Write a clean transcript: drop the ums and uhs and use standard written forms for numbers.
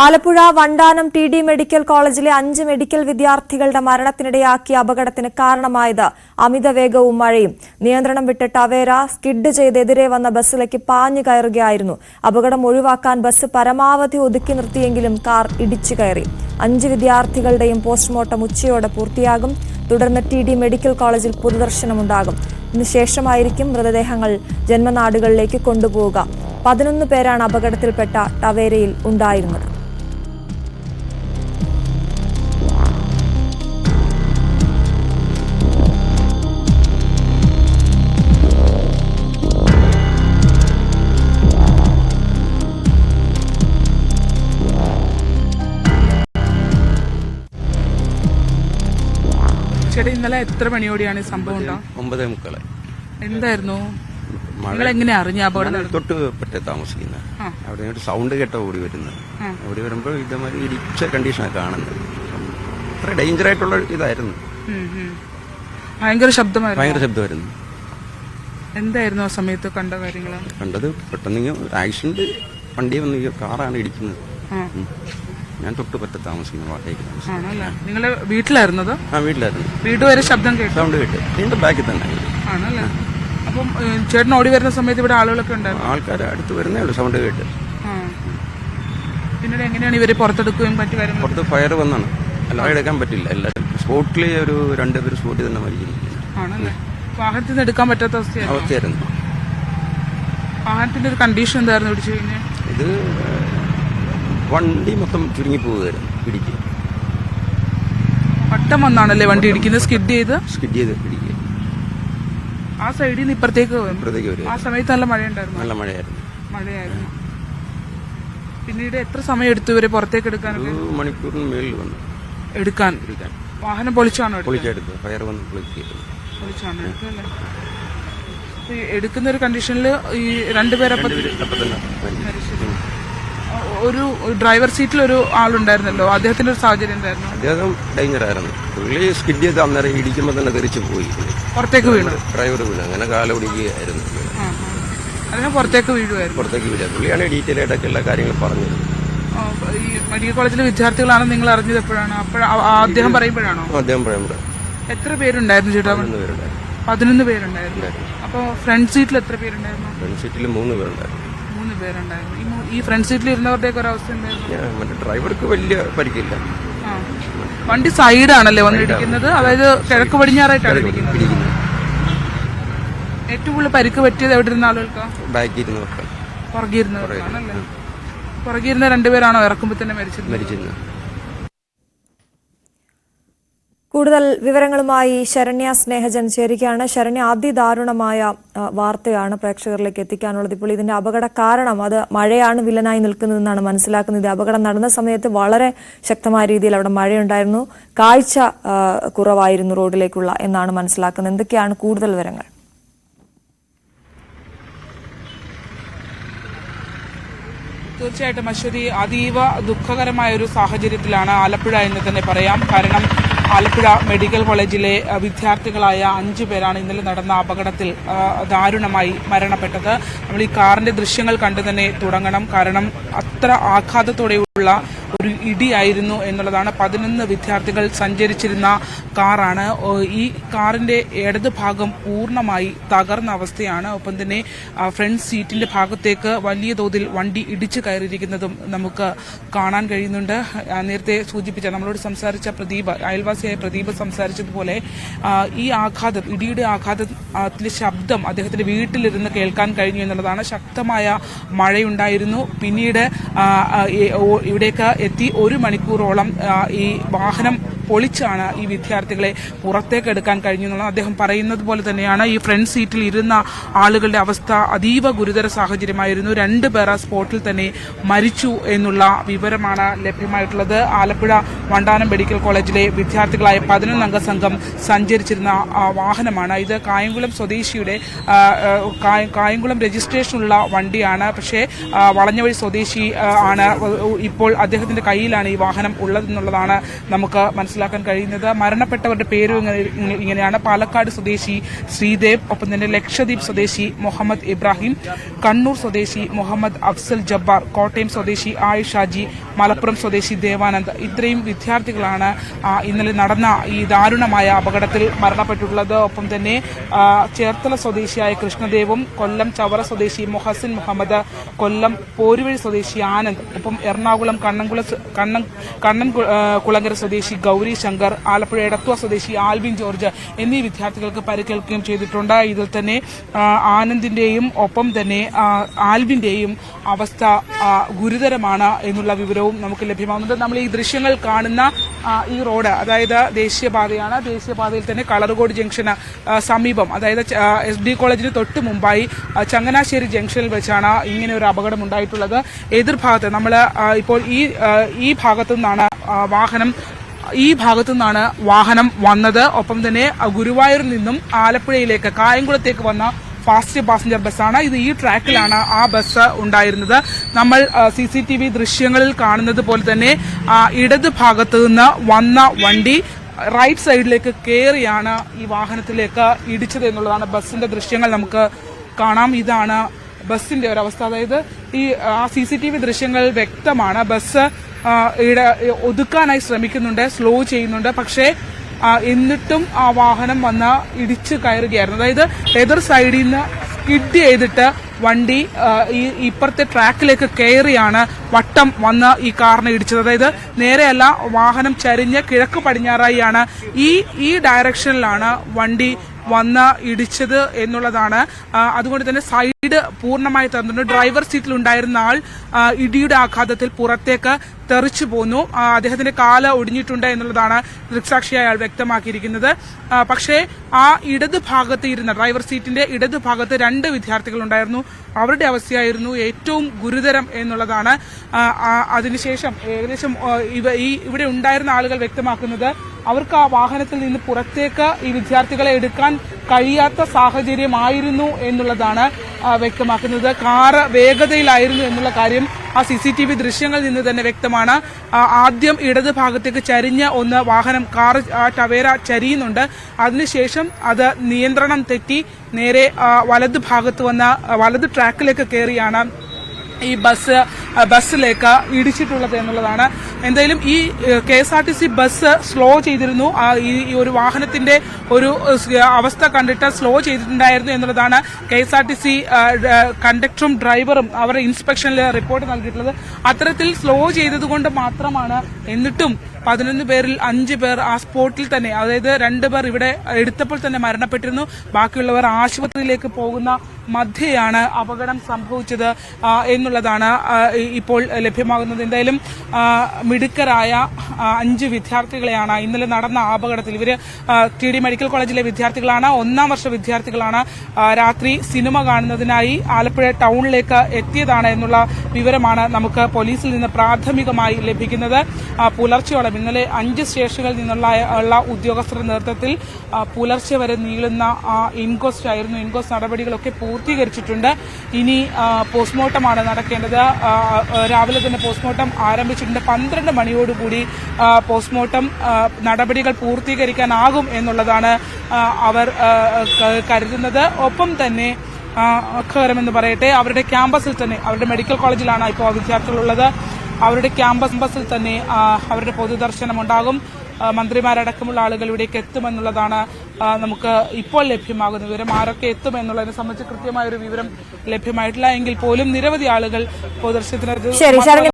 Alappuzha Vandanam T D medical കോളേജിലെ 5 medical വിദ്യാർത്ഥികളുടെ മരണത്തിനിടയാക്കിയ അപകടത്തിന് കാരണമായത് അമിതവേഗവും മഴയും. നിയന്ത്രണം വിട്ട് ടവേര സ്കിഡ് ചെയ്ത് എതിരെ വന്ന ബസ്സിലേക്ക് പാഞ്ഞു കയറുകയായിരുന്നു. അപകടം ഒഴിവാക്കാൻ ബസ് പരമാവധി ഒതുക്കി നിർത്തിയെങ്കിലും കാർ ഇടിച്ചു കയറി. 5 വിദ്യാർത്ഥികളുടെയും പോസ്റ്റ്മോർട്ടം ഉച്ചയോടെ പൂർത്തിയാകും. തുടർന്ന് ടി ഡി മെഡിക്കൽ കോളേജിൽ പൊതുദർശനമുണ്ടാകും. ഇതിനുശേഷമായിരിക്കും മൃതദേഹങ്ങൾ ജന്മനാടുകളിലേക്ക് കൊണ്ടുപോവുക. 11 പേരാണ് അപകടത്തിൽപ്പെട്ട ടവേരയിൽ ഉണ്ടായിരുന്നത്. ചേട്ടാ, ഇന്നലെ എത്ര മണിയോടെയാണ് ഈ സംഭവം? 9:45. എന്തായിരുന്നു? നിങ്ങൾ എങ്ങനെയാ അറിഞ്ഞ അപകടം? തൊട്ട് പറ്റേ താമസിക്കുന്നത്. അവിടെ ഒരു സൗണ്ട് കേട്ട ഓടി വരുന്നത്. ഓടി വരുമ്പോൾ ഇതേമാതിരി ഇടിച്ച കണ്ടീഷനാണ് കാണുന്നത്. അത്ര ഡേഞ്ചർ ആയിട്ടുള്ള ഇതായിരുന്നു. ഭയങ്കര ശബ്ദമായിരുന്നു. എന്തായിരുന്നു ആ സമയത്ത് കണ്ട കാര്യങ്ങൾ? കണ്ടത് പെട്ടെന്ന് ആക്സിഡന്റ് വണ്ടി വന്ന് കാറാണ് ഇടിക്കുന്നത്. ഞാൻ തൊട്ട് പറ്റ താമസിക്കുന്നത്, വാട്ടേക്ക് താമസിക്കുന്നത്. നിങ്ങള് വീട്ടിലായിരുന്നത്? വീട്ടിലായിരുന്നു. വീട് വരെ ശബ്ദം കേട്ടു? സൗണ്ട് കേട്ട് വീണ്ടും ബാക്കിൽ തന്നെ ആണല്ലേ. അപ്പം ചേട്ടൻ ഓടി വരുന്ന സമയത്ത് ഇവിടെ ആളുകളൊക്കെ ഉണ്ടായിരുന്നു? ആൾക്കാർ അടുത്ത് വരുന്നേ ഉള്ളൂ സൗണ്ട് കേട്ട്. പിന്നീട് എങ്ങനെയാണ് ഇവരെ പുറത്തെടുക്കുകയും മറ്റു കാര്യങ്ങൾ? പുറത്ത് ഫയർ വന്നാണ്, അല്ലാതെ എടുക്കാൻ പറ്റില്ല. എല്ലാവരും സ്പോട്ടിൽ ഒരു 2 പേര് സ്പോട്ടിൽ തന്നെ മരിച്ചിരിക്കുന്നു. ആണല്ലേ. വാഹനത്തിൽ നിന്ന് എടുക്കാൻ പറ്റാത്ത അവസ്ഥയായിരുന്നു. വാഹനത്തിന്റെ ഒരു കണ്ടീഷൻ എന്തായിരുന്നു ഇടിച്ചു കഴിഞ്ഞാൽ? ഇത് വണ്ടി മൊത്തം ചുരുങ്ങി പോവുകയായിരുന്നു ഇടിക്ക്. വട്ടം വന്നാണല്ലേ വണ്ടി ഇടിക്കുന്നത്? സ്കിഡ് ചെയ്ത് ഇടിക്കുക. ആ സൈഡിൽ നിന്ന് ഇപ്പുറത്തേക്ക് വരും. ആ സമയത്ത് നല്ല മഴയുണ്ടായിരുന്നു? നല്ല മഴയായിരുന്നു. പിന്നീട് എത്ര സമയം എടുത്തു ഇവരെ പുറത്തേക്ക് എടുക്കാൻ? 1 മണിക്കൂറിന് മേളിൽ വന്നു എടുക്കാൻ. വാഹനം പൊളിച്ചാണോ? പൊളിച്ചെടുത്തു. ഫയർ വന്ന് പൊളിച്ചാണ് എടുത്തല്ലേ. എടുക്കുന്ന ഒരു കണ്ടീഷനിൽ ഈ 2 പേരെ ഒരു ഡ്രൈവർ സീറ്റിൽ ഒരു ആളുണ്ടായിരുന്നല്ലോ, അദ്ദേഹത്തിന്റെ ഒരു സാഹചര്യം എന്തായിരുന്നു? അദ്ദേഹം ഡേഞ്ചർ ആയിരുന്നു. പുള്ളി സ്കിഡ് ചെയ്ത് അന്നേരം ഇടിക്കുമ്പോൾ തന്നെ തെറിച്ചു പോയി, പുറത്തേക്ക് വീണു. ഡ്രൈവർ വീണു. അങ്ങനെ കാലൊടിക്കുകയായിരുന്നു. അദ്ദേഹം പുറത്തേക്ക് വീഴുക. പുള്ളിയാണ് ഡീറ്റെയിൽ ആയിട്ടൊക്കെ എല്ലാ കാര്യങ്ങളും പറഞ്ഞത്. ഈ മെഡിക്കൽ കോളേജിലെ വിദ്യാർത്ഥികളാണ് നിങ്ങൾ അറിഞ്ഞത് എപ്പോഴാണ്? അദ്ദേഹം പറയുമ്പോഴാണോ? അദ്ദേഹം പറയുമ്പോൾ. എത്ര പേരുണ്ടായിരുന്നു ചേട്ടാ? 11 പേരുണ്ടായിരുന്നു. അപ്പൊ ഫ്രണ്ട് സീറ്റിൽ എത്ര പേരുണ്ടായിരുന്നു? ഫ്രണ്ട് സീറ്റിൽ 3 പേരുണ്ടായിരുന്നു. 3 പേരുണ്ടായിരുന്നു. ഈ ഫ്രണ്ട് സീറ്റിൽ ഇരുന്നവരുടെയൊക്കെ ഒരു അവസ്ഥ എന്തായിരുന്നു? മറ്റേ ഡ്രൈവർക്ക് വലിയ പരിക്കില്ല. വണ്ടി സൈഡാണല്ലേ വന്നിരിക്കുന്നത്, അതായത് കിഴക്ക് പടിഞ്ഞാറായിട്ടാണ് ഇരിക്കുന്നത്. ഏറ്റവും കൂടുതൽ പരിക്ക് പറ്റിയത് എവിടെ ഇരുന്ന ആളുകൾക്ക്? പുറകിരുന്നവർക്കാണല്ലേ. പുറകിരുന്ന 2 പേരാണോ ഇറക്കുമ്പോൾ തന്നെ മരിച്ചിരുന്നത്? കൂടുതൽ വിവരങ്ങളുമായി ശരണ്യ സ്നേഹജൻ ചേരുകയാണ്. ശരണ്യ, അതിദാരുണമായ വാർത്തയാണ് പ്രേക്ഷകരിലേക്ക് എത്തിക്കാനുള്ളത്. ഇപ്പോൾ ഇതിന്റെ അപകട കാരണം അത് മഴയാണ് വില്ലനായി നിൽക്കുന്നതെന്നാണ് മനസ്സിലാക്കുന്നത്. അപകടം നടന്ന സമയത്ത് വളരെ ശക്തമായ രീതിയിൽ അവിടെ മഴയുണ്ടായിരുന്നു, കാഴ്ച കുറവായിരുന്നു റോഡിലേക്കുള്ള എന്നാണ് മനസ്സിലാക്കുന്നത്. എന്തൊക്കെയാണ് കൂടുതൽ വിവരങ്ങൾ? തീർച്ചയായിട്ടും അശ്വതി, അതീവ ദുഃഖകരമായ ഒരു സാഹചര്യത്തിലാണ് ആലപ്പുഴ എന്ന് തന്നെ പറയാം. കാരണം ആലപ്പുഴ മെഡിക്കൽ കോളേജിലെ വിദ്യാർത്ഥികളായ 5 പേരാണ് ഇന്നലെ നടന്ന അപകടത്തിൽ ദാരുണമായി മരണപ്പെട്ടത്. നമ്മൾ ഈ കാറിന്റെ ദൃശ്യങ്ങൾ കണ്ടു തന്നെ തുടങ്ങണം. കാരണം അത്ര ആഘാതത്തോടെയുള്ള ഒരു ഇടിയായിരുന്നു എന്നുള്ളതാണ്. 11 വിദ്യാർത്ഥികൾ സഞ്ചരിച്ചിരുന്ന കാറാണ്. ഈ കാറിന്റെ ഇടത് ഭാഗം പൂർണ്ണമായി തകർന്ന അവസ്ഥയാണ്. ഒപ്പം തന്നെ ഫ്രണ്ട് സീറ്റിന്റെ ഭാഗത്തേക്ക് വലിയ തോതിൽ വണ്ടി ഇടിച്ചു കയറിയിരിക്കുന്നതും നമുക്ക് കാണാൻ കഴിയുന്നുണ്ട്. നേരത്തെ സൂചിപ്പിച്ച നമ്മളോട് സംസാരിച്ച അയൽവാസിയായ പ്രദീപ് സംസാരിച്ചതുപോലെ ഈ ആഘാതം, ഇടിയുടെ ആഘാതത്തിലെ ശബ്ദം അദ്ദേഹത്തിന്റെ വീട്ടിലിരുന്ന് കേൾക്കാൻ കഴിഞ്ഞു എന്നുള്ളതാണ്. ശക്തമായ മഴയുണ്ടായിരുന്നു. പിന്നീട് ഇവിടേക്ക് എത്തി 1 മണിക്കൂറോളം ഈ വാഹനം പൊളിച്ചാണ് ഈ വിദ്യാർത്ഥികളെ പുറത്തേക്ക് എടുക്കാൻ കഴിഞ്ഞു എന്നുള്ളത്. അദ്ദേഹം പറയുന്നത് പോലെ തന്നെയാണ് ഈ ഫ്രണ്ട് സീറ്റിൽ ഇരുന്ന ആളുകളുടെ അവസ്ഥ അതീവ ഗുരുതര സാഹചര്യമായിരുന്നു. 2 പേർ ആ സ്പോട്ടിൽ തന്നെ മരിച്ചു എന്നുള്ള വിവരമാണ് ലഭ്യമായിട്ടുള്ളത്. ആലപ്പുഴ വണ്ടാനം മെഡിക്കൽ കോളേജിലെ വിദ്യാർത്ഥികളായ 11 അംഗ സംഘം സഞ്ചരിച്ചിരുന്ന വാഹനമാണ് ഇത്. കായംകുളം സ്വദേശിയുടെ കായംകുളം രജിസ്ട്രേഷനുള്ള വണ്ടിയാണ്. പക്ഷേ വളഞ്ഞവഴി സ്വദേശി ആണ്. ഇപ്പോൾ അദ്ദേഹത്തിന്റെ കയ്യിലാണ് ഈ വാഹനം ഉള്ളതെന്നുള്ളതാണ് നമുക്ക് മനസ്സിലാക്കുന്നത്. മനസ്സിലാക്കാൻ കഴിയുന്നത്. മരണപ്പെട്ടവരുടെ പേരും ഇങ്ങനെയാണ്: പാലക്കാട് സ്വദേശി ശ്രീദേവ്, ഒപ്പം തന്നെ ലക്ഷദ്വീപ് സ്വദേശി മുഹമ്മദ് ഇബ്രാഹിം, കണ്ണൂർ സ്വദേശി മുഹമ്മദ് അഫ്സൽ ജബ്ബാർ, കോട്ടയം സ്വദേശി ആയിഷാജി, മലപ്പുറം സ്വദേശി ദേവാനന്ദ്. ഇത്രയും വിദ്യാർത്ഥികളാണ് ഇന്നലെ നടന്ന ഈ ദാരുണമായ അപകടത്തിൽ മരണപ്പെട്ടിട്ടുള്ളത്. ഒപ്പം തന്നെ ചേർത്തല സ്വദേശിയായ കൃഷ്ണദേവും, കൊല്ലം ചവറ സ്വദേശി മൊഹസിൻ മുഹമ്മദ്, കൊല്ലം പോരുവഴി സ്വദേശി ആനന്ദ്, ഒപ്പം എറണാകുളം കുളങ്ങര സ്വദേശി ഗൗരി ശങ്കർ, ആലപ്പുഴ എടത്വ സ്വദേശി ആൽവിൻ ജോർജ് എന്നീ വിദ്യാർത്ഥികൾക്ക് പരിക്കേൽക്കുകയും ചെയ്തിട്ടുണ്ട്. ഇതിൽ തന്നെ ആനന്ദിന്റെയും ഒപ്പം തന്നെ ആൽവിന്റെയും അവസ്ഥ ഗുരുതരമാണ് എന്നുള്ള വിവരവും നമുക്ക് ലഭ്യമാകുന്നുണ്ട്. നമ്മൾ ഈ ദൃശ്യങ്ങൾ കാണുന്ന ഈ റോഡ്, അതായത് ദേശീയപാതയാണ്. ദേശീയപാതയിൽ തന്നെ കളറുകോട് ജംഗ്ഷന് സമീപം, അതായത് SD കോളേജിന് തൊട്ട് മുമ്പായി ചങ്ങനാശ്ശേരി ജംഗ്ഷനിൽ വെച്ചാണ് ഇങ്ങനെ ഒരു അപകടം ഉണ്ടായിട്ടുള്ളത്. എതിർഭാഗത്ത് നമ്മൾ ഇപ്പോൾ ഈ ഭാഗത്തു നിന്നാണ് വാഹനം വന്നത്. ഒപ്പം തന്നെ ഗുരുവായൂരിൽ നിന്നും ആലപ്പുഴയിലേക്ക് കായംകുളത്തേക്ക് വന്ന ഫാസ്റ്റ് പാസഞ്ചർ ബസ്സാണ് ഇത്. ഈ ട്രാക്കിലാണ് ആ ബസ് ഉണ്ടായിരുന്നത്. നമ്മൾ CCTV ദൃശ്യങ്ങളിൽ കാണുന്നത് പോലെ തന്നെ ഇടത് ഭാഗത്ത് നിന്ന് വന്ന വണ്ടി റൈറ്റ് സൈഡിലേക്ക് കയറിയാണ് ഈ വാഹനത്തിലേക്ക് ഇടിച്ചത് എന്നുള്ളതാണ് ബസ്സിന്റെ ദൃശ്യങ്ങൾ നമുക്ക് കാണാം. ഇതാണ് ബസ്സിന്റെ ഒരവസ്ഥ. അതായത് ഈ CCTV ദൃശ്യങ്ങൾ വ്യക്തമാണ്. ബസ് ഒതുക്കാനായി ശ്രമിക്കുന്നുണ്ട്, സ്ലോ ചെയ്യുന്നുണ്ട്. പക്ഷേ എന്നിട്ടും ആ വാഹനം വന്ന് ഇടിച്ചു കയറുകയായിരുന്നു. അതായത് എതിർ സൈഡിൽ നിന്ന് സ്കിഡ് ചെയ്തിട്ട് വണ്ടി ഈ ഇപ്പുറത്തെ ട്രാക്കിലേക്ക് കയറിയാണ് വട്ടം വന്ന് ഈ കാറിനെ ഇടിച്ചത്. അതായത് നേരെയല്ല, വാഹനം ചരിഞ്ഞ് കിഴക്ക് പടിഞ്ഞാറായിയാണ് ഈ ഡയറക്ഷനിലാണ് വണ്ടി വന്ന് ഇടിച്ചത് എന്നുള്ളതാണ്. അതുകൊണ്ട് തന്നെ സൈഡ് പൂർണ്ണമായി തന്നിട്ടുണ്ട്. ഡ്രൈവർ സീറ്റിൽ ഉണ്ടായിരുന്ന ആൾ ഇടിയുടെ ആഘാതത്തിൽ പുറത്തേക്ക് തെറിച്ചു പോന്നു. അദ്ദേഹത്തിന്റെ കാല് ഒടിഞ്ഞിട്ടുണ്ട് എന്നുള്ളതാണ് ദൃക്സാക്ഷിയായ ആൾ വ്യക്തമാക്കിയിരിക്കുന്നത്. പക്ഷേ ആ ഇടത് ഭാഗത്ത് ഇരുന്ന ഡ്രൈവർ സീറ്റിന്റെ ഇടത് ഭാഗത്ത് 2 വിദ്യാർത്ഥികൾ ഉണ്ടായിരുന്നു. അവരുടെ അവസ്ഥയായിരുന്നു ഏറ്റവും ഗുരുതരം എന്നുള്ളതാണ്. അതിനുശേഷം ഏകദേശം ഇവിടെ ഉണ്ടായിരുന്ന ആളുകൾ വ്യക്തമാക്കുന്നത് അവർക്ക് ആ വാഹനത്തിൽ നിന്ന് പുറത്തേക്ക് ഈ വിദ്യാർത്ഥികളെ എടുക്കാൻ കഴിയാത്ത സാഹചര്യമായിരുന്നു എന്നുള്ളതാണ് വ്യക്തമാക്കുന്നത്. കാറ് വേഗതയിലായിരുന്നു എന്നുള്ള കാര്യം ആ CCTV ദൃശ്യങ്ങളിൽ നിന്ന് തന്നെ വ്യക്തമാണ്. ആദ്യം ഇടത് ഭാഗത്തേക്ക് ചരിഞ്ഞ് കാർ ടവേര ചരിയുന്നുണ്ട്. അതിനുശേഷം അത് നിയന്ത്രണം തെറ്റി നേരെ വലത് ഭാഗത്ത് വലത് ട്രാക്കിലേക്ക് കയറിയാണ് ഈ ബസ്സിലേക്ക് ഇടിച്ചിട്ടുള്ളത് എന്നുള്ളതാണ്. എന്തായാലും ഈ KSRTC ബസ് സ്ലോ ചെയ്തിരുന്നു. ഈ ഒരു വാഹനത്തിന്റെ ഒരു അവസ്ഥ കണ്ടിട്ട് സ്ലോ ചെയ്തിട്ടുണ്ടായിരുന്നു എന്നുള്ളതാണ് KSRTC കണ്ടക്ടറും ഡ്രൈവറും അവരുടെ ഇൻസ്പെക്ഷനിൽ റിപ്പോർട്ട് നൽകിയിട്ടുള്ളത്. അത്തരത്തിൽ സ്ലോ ചെയ്തതുകൊണ്ട് മാത്രമാണ് എന്നിട്ടും 11 പേരിൽ 5 പേർ ആ സ്പോട്ടിൽ തന്നെ, അതായത് 2 പേർ ഇവിടെ എടുത്തപ്പോൾ തന്നെ മരണപ്പെട്ടിരുന്നു. ബാക്കിയുള്ളവർ ആശുപത്രിയിലേക്ക് പോകുന്ന മധ്യയാണ് അപകടം സംഭവിച്ചത് എന്നുള്ളതാണ് ഇപ്പോൾ ലഭ്യമാകുന്നത്. എന്തായാലും മിടുക്കരായ 5 വിദ്യാർത്ഥികളെയാണ് ഇന്നലെ നടന്ന അപകടത്തിൽ, ഇവര് TD മെഡിക്കൽ കോളേജിലെ വിദ്യാർത്ഥികളാണ്, 1ാം വർഷ വിദ്യാർത്ഥികളാണ്. രാത്രി സിനിമ കാണുന്നതിനായി ആലപ്പുഴ ടൗണിലേക്ക് എത്തിയതാണ് എന്നുള്ള വിവരമാണ് നമുക്ക് പോലീസിൽ നിന്ന് പ്രാഥമികമായി ലഭിക്കുന്നത്. പുലർച്ചയോടെ ഇന്നലെ 5 സ്റ്റേഷനുകളിൽ നിന്നുള്ള ഉദ്യോഗസ്ഥരുടെ നേതൃത്വത്തിൽ പുലർച്ചെ വരെ നീളുന്ന ഇൻക്വസ്റ്റ് ആയിരുന്നു. ഇൻക്വസ്റ്റ് നടപടികളൊക്കെ പൂർത്തീകരിച്ചിട്ടുണ്ട്. ഇനി പോസ്റ്റ്മോർട്ടമാണ് നടക്കേണ്ടത്. രാവിലെ തന്നെ പോസ്റ്റ്മോർട്ടം ആരംഭിച്ചിട്ടുണ്ട്. 12 മണിയോടുകൂടി പോസ്റ്റ്മോർട്ടം നടപടികൾ പൂർത്തീകരിക്കാനാകും എന്നുള്ളതാണ് അവർ കരുതുന്നത്. ഒപ്പം തന്നെ അഖകരമെന്ന് പറയട്ടെ, അവരുടെ ക്യാമ്പസിൽ തന്നെ, അവരുടെ മെഡിക്കൽ കോളേജിലാണ് ഇപ്പോൾ വിദ്യാർത്ഥികളുള്ളത്, അവരുടെ ക്യാമ്പസിൽ തന്നെ അവരുടെ പൊതുദർശനം ഉണ്ടാകും. മന്ത്രിമാരടക്കമുള്ള ആളുകൾ ഇവിടേക്ക് എത്തുമെന്നുള്ളതാണ് നമുക്ക് ഇപ്പോൾ ലഭ്യമാകുന്ന വിവരം. ആരൊക്കെ എത്തുമെന്നുള്ളതിനെ സംബന്ധിച്ച് കൃത്യമായൊരു വിവരം ലഭ്യമായിട്ടില്ല എങ്കിൽ പോലും നിരവധി ആളുകൾ പൊതുദർശനത്തിന്